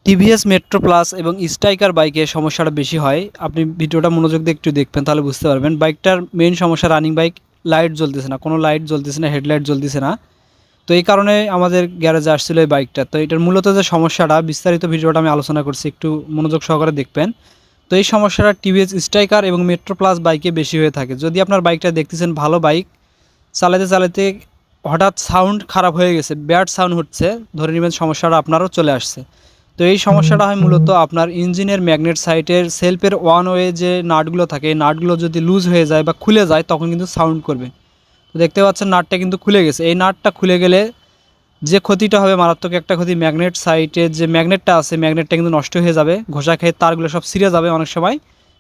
TVS metro plus এবং striker বাইকে সমস্যাটা বেশি হয়। আপনি ভিডিওটা মনোযোগ দিয়ে একটু দেখবেন, তাহলে বুঝতে পারবেন। বাইকটার মেইন সমস্যা রানিং বাইক, লাইট জ্বলতেছে না, কোনো লাইট জ্বলতেছে না, হেডলাইট জ্বলতেছে না। তো এই কারণে আমাদের গ্যারেজে আসছিল এই বাইকটা। তো এটার মূলত যে সমস্যাটা, বিস্তারিত ভিডিওটা আমি আলোচনা করছি, একটু মনোযোগ সহকারে দেখবেন। তো এই সমস্যাটা টিভিএস স্ট্রাইকার এবং মেট্রো প্লাস বাইকে বেশি হয়ে থাকে। যদি আপনার বাইকটা দেখতেছেন ভালো বাইক, চালাতে চালাতে হঠাৎ সাউন্ড খারাপ হয়ে গেছে, ব্যাড সাউন্ড হচ্ছে, ধরে নেবেন সমস্যাটা আপনারও চলে আসছে। তো এই সমস্যাটা হয় মূলত আপনার ইঞ্জিনের ম্যাগনেট সাইটের সেলফের ওয়ান ওয়ে যে নাটগুলো থাকে, এই নাটগুলো যদি লুজ হয়ে যায় বা খুলে যায় তখন কিন্তু সাউন্ড করবে। তো দেখতে পাচ্ছেন নাটটা কিন্তু খুলে গেছে। এই নাটটা খুলে গেলে যে ক্ষতিটা হবে, মারাত্মক একটা ক্ষতি। ম্যাগনেট সাইটের যে ম্যাগনেটটা আছে, ম্যাগনেটটা কিন্তু নষ্ট হয়ে যাবে, ঘষা খেয়ে তারগুলো সব ছিঁড়ে যাবে, অনেক সময়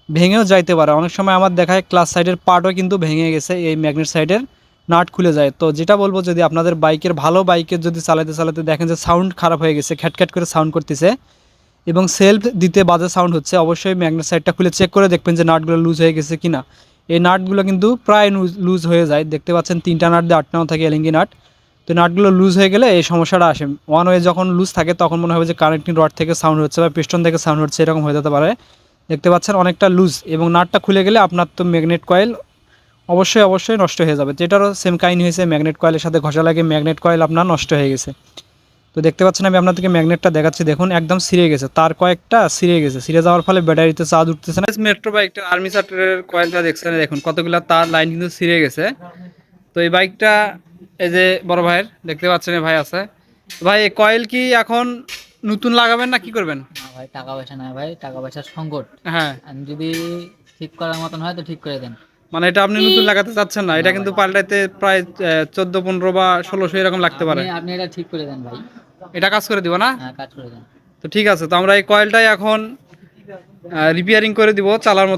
ভেঙেও যাইতে পারে। অনেক সময় আমার দেখায় ক্লাস সাইডের পার্টও কিন্তু ভেঙে গেছে, এই ম্যাগনেট সাইডের নাট খুলে যায়। তো যেটা বলবো, যদি আপনাদের বাইকের ভালো বাইকের যদি চালাতে চালাতে দেখেন যে সাউন্ড খারাপ হয়ে গেছে, খ্যাটখ্যাট করে সাউন্ড করতেছে এবং সেলফ দিতে বাজে সাউন্ড হচ্ছে, অবশ্যই ম্যাগনেট সাইডটা খুলে চেক করে দেখবেন যে নাটগুলো লুজ হয়ে গেছে কিনা। এই নাটগুলো কিন্তু প্রায় লুজ হয়ে যায়, দেখতে পাচ্ছেন 3টা নাট দিয়ে 8টাও থাকে এলিঙ্গি নাট। তো নাটগুলো লুজ হয়ে গেলে এই সমস্যাটা আসে। ওয়ান ওয়ে যখন লুজ থাকে তখন মনে হবে যে কানেক্টিং রড থেকে সাউন্ড হচ্ছে বা পিস্টন থেকে সাউন্ড হচ্ছে, এরকম হয়ে যেতে পারে। দেখতে পাচ্ছেন অনেকটা লুজ, এবং নাটটা খুলে গেলে আপনার তো ম্যাগনেট কয়েল অবশ্যই অবশ্যই নষ্ট হয়ে যাবে। যেটারও সেম কাহিনী হয়েছে, ম্যাগনেট কয়েলের সাথে ঘষা লাগে ম্যাগনেট কয়েল আপনার নষ্ট হয়ে গেছে। তো দেখতে পাচ্ছেন আমি আপনাদেরকে ম্যাগনেটটা দেখাচ্ছি, দেখুন একদম ছিঁড়ে গেছে, তার কয়েকটা ছিঁড়ে গেছে, ছিঁড়ে যাওয়ার ফলে ব্যাটারিতে চার্জ উঠতেছে না। মেট্রো বাইকটা আর্মি চার্টারের কয়েলটা দেখছেন, দেখুন কতগুলো তার লাইন কিন্তু ছিঁড়ে গেছে। তো এই বাইকটা, এই যে বড় ভাইয়ের দেখতে পাচ্ছেন, এই ভাই আছে। ভাই এই কয়েল কি এখন নতুন লাগাবেন না কি করবেন? না ভাই, টাকা পয়সা নাই ভাই, টাকা পয়সার সংকট। হ্যাঁ, আমি যদি ঠিক করার মতন হয় তো ঠিক করে দেন। মানে এটা আপনি নতুন লাগাতে চাচ্ছেন না, না এটা ভাই, কিন্তু পাল্টাইতে প্রায় 14, 15 বা 1600 এরকম লাগতে আপনি পারে। আপনি এটা ঠিক করে দেন ভাই। এটা কাজ করে দিব না? হ্যাঁ, কাজ করে দেন। তো ঠিক আছে, তো আমরা এই কয়েলটাই এখন রিপেয়ারিং করে দিব, চালার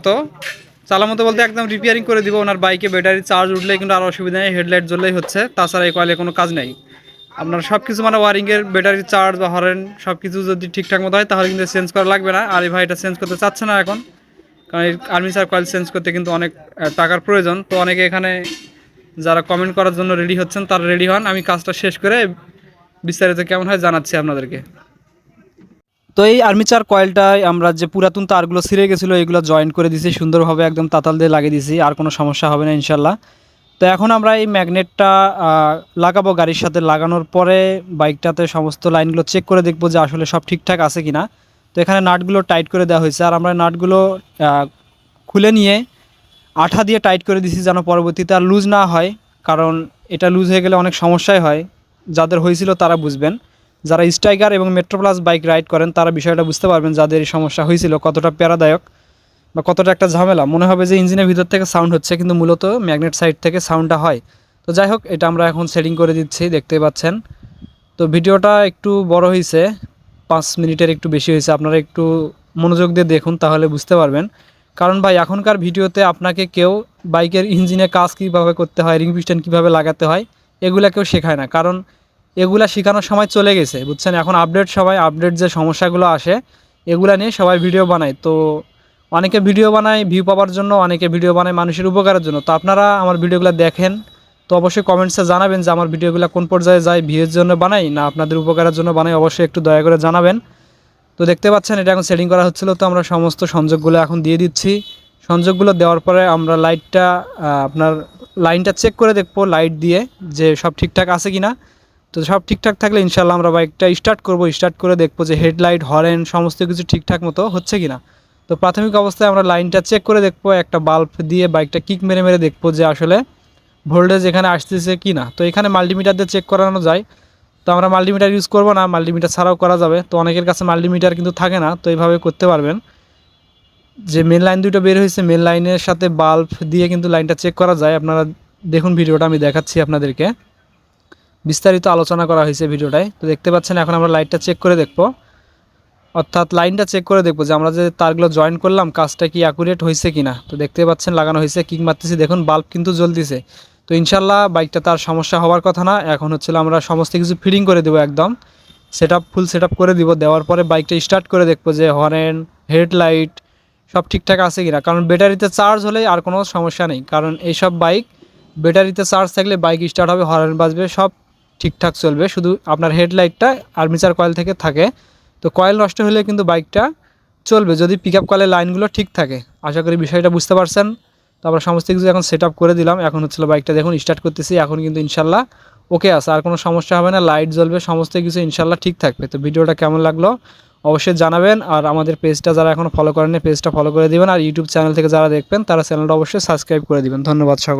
মতো বলতে একদম রিপেয়ারিং করে দিব। ওনার বাইকে ব্যাটারি চার্জ উঠলেই কিন্তু আর অসুবিধা নেই, হেডলাইট জ্বললেই হচ্ছে। তাছাড়া এই কয়েলে কোনো কাজ নেই। আপনার সব কিছু মানে ওয়ারিংয়ের, ব্যাটারি চার্জ বা হরেন সব কিছু যদি ঠিকঠাক মতো হয় তাহলে কিন্তু চেঞ্জ করা লাগবে না। আর এই ভাই এটা চেঞ্জ করতে চাচ্ছে না এখন, কারণ এই আর্মিচার কয়েল চেঞ্জ করতে কিন্তু অনেক টাকার প্রয়োজন। তো অনেকে এখানে যারা কমেন্ট করার জন্য রেডি হচ্ছেন তারা রেডি হন, আমি কাজটা শেষ করে বিস্তারিত কেমন হয় জানাচ্ছি আপনাদেরকে। তো এই আর্মিচার কয়েলটায় আমরা যে পুরাতন তারগুলো ছিঁড়ে গেছিলো, এগুলো জয়েন করে দিয়েছি সুন্দরভাবে, একদম তাতাল দিয়ে লাগিয়ে দিয়েছি, আর কোনো সমস্যা হবে না ইনশাল্লাহ। তো এখন আমরা এই ম্যাগনেটটা লাগাবো গাড়ির সাথে। লাগানোর পরে বাইকটাতে সমস্ত লাইনগুলো চেক করে দেখবো যে আসলে সব ঠিকঠাক আছে কিনা। তো এখানে নাটগুলো টাইট করে দেওয়া হয়েছে, আর আমরা নাটগুলো খুলে নিয়ে আঠা দিয়ে টাইট করে দিয়েছি যেন পরবর্তীতে আর লুজ না হয়। কারণ এটা লুজ হয়ে গেলে অনেক সমস্যাই হয়, যাদের হয়েছিল তারা বুঝবেন। যারা স্ট্রাইকার এবং মেট্রো প্লাস বাইক রাইড করেন তারা বিষয়টা বুঝতে পারবেন, যাদের এই সমস্যা হয়েছিল কতটা প্যারাদায়ক বা কতটা একটা ঝামেলা। মনে হবে যে ইঞ্জিনের ভিতর থেকে সাউন্ড হচ্ছে, কিন্তু মূলত ম্যাগনেট সাইড থেকে সাউন্ডটা হয়। তো যাই হোক, এটা আমরা এখন সেটিং করে দিচ্ছি, দেখতে পাচ্ছেন। তো ভিডিওটা একটু বড় হয়েছে, 5 মিনিটের একটু বেশি হয়েছে। আপনারা একটু মনোযোগ দিয়ে দেখুন, তাহলে বুঝতে পারবেন। কারণ ভাই এখনকার ভিডিওতে আপনাকে কেউ বাইকের ইঞ্জিনে কাজ কীভাবে করতে হয়, রিং পিস্টন কীভাবে লাগাতে হয়, এগুলা কেউ শেখায় না। কারণ এগুলা শেখানোর সময় চলে গেছে, বুঝছেন। এখন আপডেট যে সমস্যাগুলো আসে এগুলা নিয়ে সবাই ভিডিও বানায়। তো অনেকে ভিডিও বানায় ভিউ পাওয়ার জন্য, অনেকে ভিডিও বানায় মানুষের উপকারের জন্য। তো আপনারা আমার ভিডিওগুলো দেখেন, তো অবশ্যই কমেন্টসে জানাবেন যে আমার ভিডিওগুলো কোন পর্যায়ে যায়, ভিউয়ের জন্য বানাই না আপনাদের উপকারের জন্য বানাই, অবশ্যই একটু দয়া করে জানাবেন। তো দেখতে পাচ্ছেন এটা এখন সেটিং করা হচ্ছিলো। তো আমরা সমস্ত সংযোগগুলো এখন দিয়ে দিচ্ছি। সংযোগগুলো দেওয়ার পরে আমরা লাইটটা, আপনার লাইনটা চেক করে দেখবো লাইট দিয়ে যে সব ঠিকঠাক আছে কিনা। তো সব ঠিকঠাক থাকলে ইনশাল্লাহ আমরা বাইকটা স্টার্ট করব। স্টার্ট করে দেখবো যে হেডলাইট, হরেন সমস্ত কিছু ঠিকঠাক মতো হচ্ছে কিনা। তো প্রাথমিক অবস্থায় আমরা লাইনটা চেক করে দেখবো, একটা বাল্ব দিয়ে বাইকটা কিক মেরে মেরে দেখবো যে আসলে ভোল্টেজ এখানে আসতেছে কি না। তো এখানে মাল্টিমিটার দিয়ে চেক করানো যায়। তো আমরা মাল্টিমিটার ইউজ করব না, মাল্টিমিটার ছাড়াও করা যাবে। তো অনেকের কাছে মাল্টিমিটার কিন্তু থাকে না, তো এইভাবে করতে পারবেন। যে মেন লাইন দুটো বের হয়েছে, মেন লাইনের সাথে বাল্ব দিয়ে কিন্তু লাইনটা চেক করা যায়। আপনারা দেখুন ভিডিওটা, আমি দেখাচ্ছি আপনাদেরকে, বিস্তারিত আলোচনা করা হয়েছে ভিডিওটায়। তো দেখতে পাচ্ছেন এখন আমরা লাইটটা চেক করে দেখবো, অর্থাৎ লাইনটা চেক করে দেখবো যে আমরা যে তারগুলো জয়েন করলাম কাজটা কি অ্যাকুরেট হয়েছে কিনা। তো দেখতে পাচ্ছেন লাগানো হয়েছে, কিক মারতেছি, দেখুন বাল্ব কিন্তু জ্বলতেছে। তো ইনশাল্লাহ বাইকটা তার সমস্যা হওয়ার কথা না। এখন হচ্ছিল আমরা সমস্ত কিছু ফিটিং করে দেবো, একদম ফুল সেট আপ করে দিব। দেওয়ার পরে বাইকটা স্টার্ট করে দেখবো যে হর্ন, হেডলাইট সব ঠিকঠাক আছে কিনা। কারণ ব্যাটারিতে চার্জ হলে আর কোনো সমস্যা নেই, কারণ এইসব বাইক ব্যাটারিতে চার্জ থাকলে বাইক স্টার্ট হবে, হর্ন বাজবে, সব ঠিকঠাক চলবে। শুধু আপনার হেডলাইটটা আর্মিচার কয়েল থেকে থাকে, তো কয়েল নষ্ট হলে কিন্তু বাইকটা চলবে যদি পিক আপ কয়েলের লাইনগুলো ঠিক থাকে। আশা করি বিষয়টা বুঝতে পারছেন। তো আমরা সমস্ত কিছু এখন সেট আপ করে দিলাম। এখন হচ্ছিল বাইকটা দেখুন স্টার্ট করতেছি, এখন কিন্তু ইনশাল্লাহ ওকে আছে, আর কোনো সমস্যা হবে না, লাইট জ্বলবে, সমস্ত কিছু ইনশাল্লাহ ঠিক থাকবে। তো ভিডিওটা কেমন লাগলো অবশ্যই জানাবেন, আর আমাদের পেজটা যারা এখনও ফলো করেননি পেজটা ফলো করে দিবেন, আর ইউটিউব চ্যানেল থেকে যারা দেখবেন তারা চ্যানেলটা অবশ্যই সাবস্ক্রাইব করে দিবেন। ধন্যবাদ সকল।